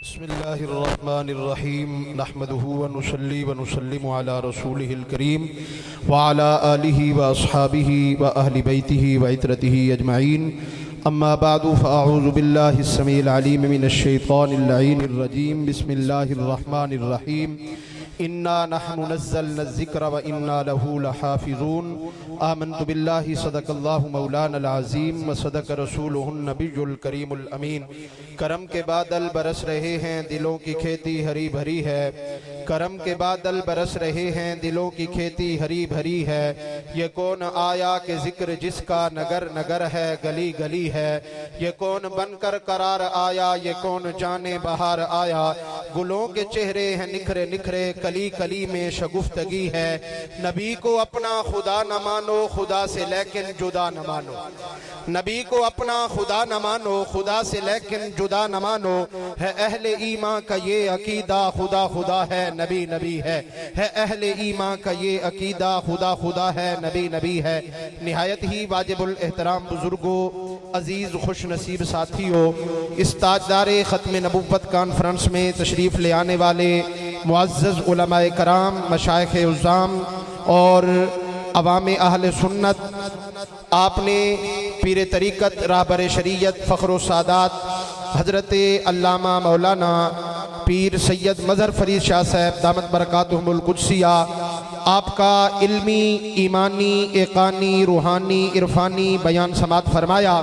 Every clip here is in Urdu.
بسم اللہ الرحمن الرحیم نحمده ونصلی ونسلم علی رسولہ الکریم وعلی آلہ واصحابہ واہل بیتہ وعترتہ اجمعین اما بعد فاعوذ باللہ السمیع العلیم من الشیطان اللعین الرجیم بسم اللہ الرحمن الرحیم انا نحن نزلنا الذکر وانا له لحافظون آمنت باللہ صدق اللہ مولانا العظیم وصدق رسولہ النبی الکریم الامین۔ کرم کے بادل برس رہے ہیں دلوں کی کھیتی ہری بھری ہے، کرم کے بادل برس رہے ہیں دلوں کی کھیتی ہری بھری ہے، یہ کون آیا کہ ذکر جس کا نگر نگر ہے گلی گلی ہے، یہ کون بن کر قرار آیا یہ کون جانے بہار آیا، گلوں کے چہرے ہیں نکھرے نکھرے کلی کلی میں شگفتگی ہے، نبی کو اپنا خدا نہ مانو خدا سے لیکن جدا نہ مانو، نبی کو اپنا خدا نہ مانو خدا سے لیکن جدا نہ مانو، ہے اہل ایمان کا یہ عقیدہ خدا خدا ہے نبی نبی ہے اہل ایمان کا یہ عقیدہ خدا خدا ہے نبی نبی ہے۔ نہایت ہی واجب الاحترام بزرگوں، عزیز خوش نصیب ساتھیوں، اس تاجدار ختم نبوت کانفرنس میں تشریف لے آنے والے معزز علماء کرام، مشائخ عظام اور عوام اہل سنت، آپ نے پیر طریقت راہبر شریعت فخر و سعادات حضرت علامہ مولانا پیر سید مظہر فرید شاہ صاحب دامت برکاتہم القدسیہ، آپ کا علمی، ایمانی، ایقانی، روحانی، عرفانی بیان سماعت فرمایا۔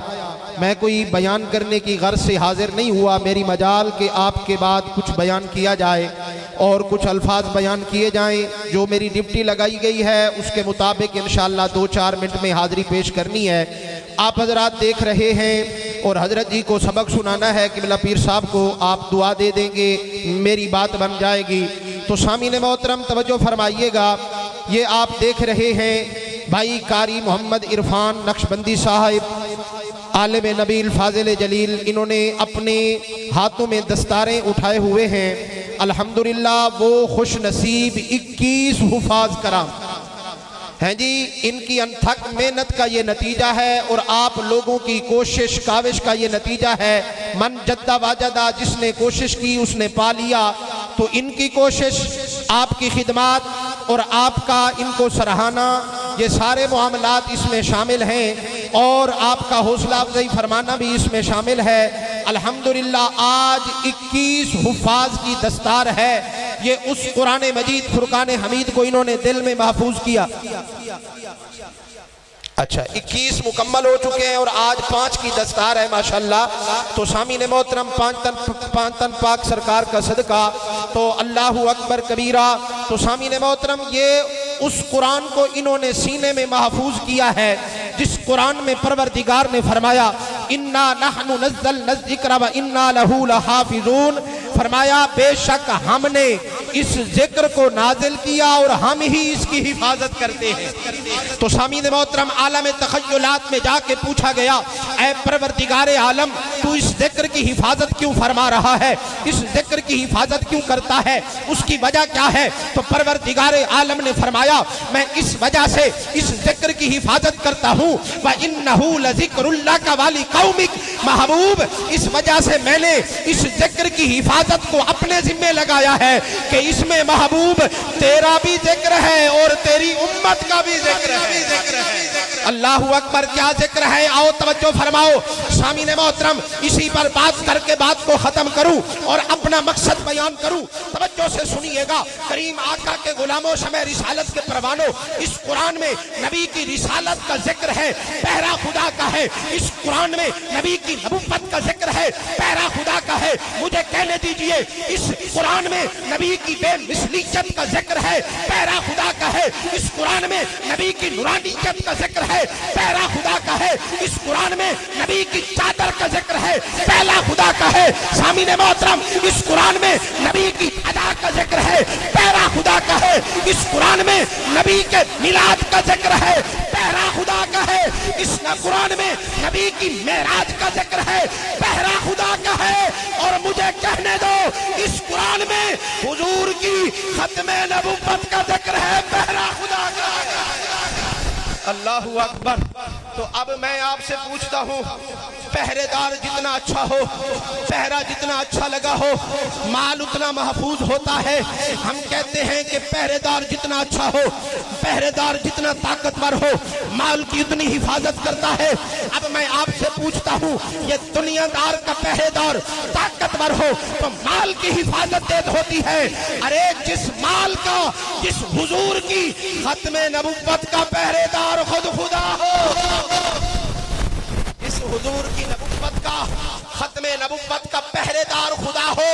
میں کوئی بیان کرنے کی غرض سے حاضر نہیں ہوا، میری مجال کہ آپ کے بعد کچھ بیان کیا جائے اور کچھ الفاظ بیان کیے جائیں، جو میری ڈپٹی لگائی گئی ہے اس کے مطابق انشاءاللہ 2-4 منٹ میں حاضری پیش کرنی ہے۔ آپ حضرات دیکھ رہے ہیں اور حضرت جی کو سبق سنانا ہے کہ قبلہ پیر صاحب کو آپ دعا دے دیں گے، میری بات بن جائے گی۔ تو سامعین محترم توجہ فرمائیے گا، یہ آپ دیکھ رہے ہیں بھائی قاری محمد عرفان نقشبندی صاحب، عالم نبیل فاضل جلیل، انہوں نے اپنے ہاتھوں میں دستاریں اٹھائے ہوئے ہیں۔ الحمدللہ وہ خوش نصیب 21 حفاظ کرام ہیں جی، ان کی انتھک محنت کا یہ نتیجہ ہے اور آپ لوگوں کی کوشش کاوش کا یہ نتیجہ ہے۔ من جدہ واجدہ، جس نے کوشش کی اس نے پا لیا۔ تو ان کی کوشش، آپ کی خدمات اور آپ کا ان کو سراہنا، یہ سارے معاملات اس میں شامل ہیں اور آپ کا حوصلہ افزائی فرمانا بھی اس میں شامل ہے۔ الحمدللہ آج 21 حفاظ کی دستار ہے، یہ اس قرآن مجید فرقان حمید کو انہوں نے دل میں محفوظ کیا۔ اچھا 21 مکمل ہو چکے ہیں اور آج 5 کی دستار ہے ماشاءاللہ۔ تو سامعین محترم، 5 تن پاک سرکار کا صدقہ، تو اللہ اکبر کبیرہ۔ تو سامعین محترم، یہ اس قرآن کو انہوں نے سینے میں محفوظ کیا ہے جس قرآن میں پروردگار نے فرمایا اِنَّا نَحْنُ نَزَّلْنَا الذِّكْرَ وَإِنَّا لَهُ لَحَافِظُونَ، فرمایا بے شک ہم نے اس ذکر کو نازل کیا اور ہم ہی اس کی حفاظت کرتے ہیں۔ تو سامعین محترم، عالم تخیلات میں جا کے پوچھا گیا، اے پروردگار عالم، تو اس ذکر کی حفاظت کیوں فرما رہا ہے، اس ذکر کی حفاظت کیوں کرتا ہے، اس کی وجہ کیا ہے؟ تو پروردگار عالم نے فرمایا میں اس وجہ سے اس ذکر کی حفاظت کرتا ہوں، وَإِنَّهُ لَذِكْرُ لَكَ وَلِقَوْمِكَ، محبوب اس وجہ سے میں نے اس ذکر کی حفاظت کو اپنے ذمہ لگایا ہے کہ اس میں محبوب تیرا بھی ذکر ہے اور تیری امت کا بھی ذکر ہے۔ اللہ اکبر، کیا ذکر ہے؟ آؤ توجہ فرماؤ سامعین محترم، اسی پر بات کر کے بات کو ختم کروں اور اپنا مقصد بیان کروں۔ توجہ سے سنیے گا، کریم آقا کے غلاموں، شمع رسالت کے پروانوں، اس قرآن میں نبی کی رسالت کا ذکر ہے، پہرا خدا کا ہے۔ اس قرآن میں نبی کی نبوت کا ذکر ہے، پہرا خدا کا ہے۔ مجھے کہنے دیجئے، اس قرآن میں نبی کی بے مثلیت کا ذکر ہے، پہرا خدا کا ہے۔ اس قرآن میں نبی کی نورانیت کا ذکر ہے، پہرا خدا کا ہے۔ اس قرآن میں نبی کی چادر کا ذکر ہے، پہلا خدا کا ہے۔ سامعین محترم، اس قرآن میں نبی کی ادا کا ذکر ہے، پہرا خدا کا ہے۔ اس قرآن میں نبی کے میلاد کا ذکر ہے، پہرا خدا کا ہے۔ اس قرآن میں نبی کی معراج کا ذکر ہے، پہرا خدا کا ہے۔ اور مجھے کہنے دو، اس قرآن میں حضور کی ختم نبوت کا ذکر ہے، پہرا خدا کا ہے۔ اللہ اکبر۔ تو اب میں آپ سے پوچھتا ہوں، پہرے دار جتنا اچھا ہو، پہرا جتنا اچھا لگا ہو، مال اتنا محفوظ ہوتا ہے۔ ہم کہتے ہیں کہ پہرے دار جتنا اچھا ہو، پہرے دار جتنا طاقتور ہو، مال کی اتنی حفاظت کرتا ہے۔ اب میں آپ سے پوچھتا ہوں، یہ دنیا دار کا پہرے دار طاقتور ہو تو مال کی حفاظت دید ہوتی ہے۔ ارے جس مال کا، جس حضور کی ختم نبوت کا پہرے دار خود خدا ہو، اس حضور کی نبوت کا، ختم نبوت کا پہرے دار خدا ہو،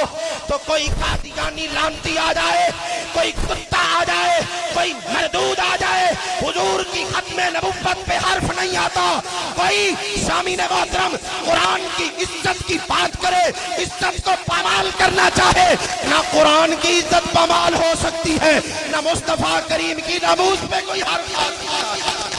تو کوئی قادیانی لعنتی آ جائے، کوئی کتا آ جائے، کوئی مردود آ جائے، حضور کی ختم نبوت پہ حرف نہیں آتا۔ کوئی سامعین محترم قرآن کی عزت کی بات کرے، عزت کو پامال کرنا چاہے، نہ قرآن کی عزت پامال ہو سکتی ہے، نہ مصطفیٰ کریم کی ناموس پہ کوئی حرف آ سکتا ہے۔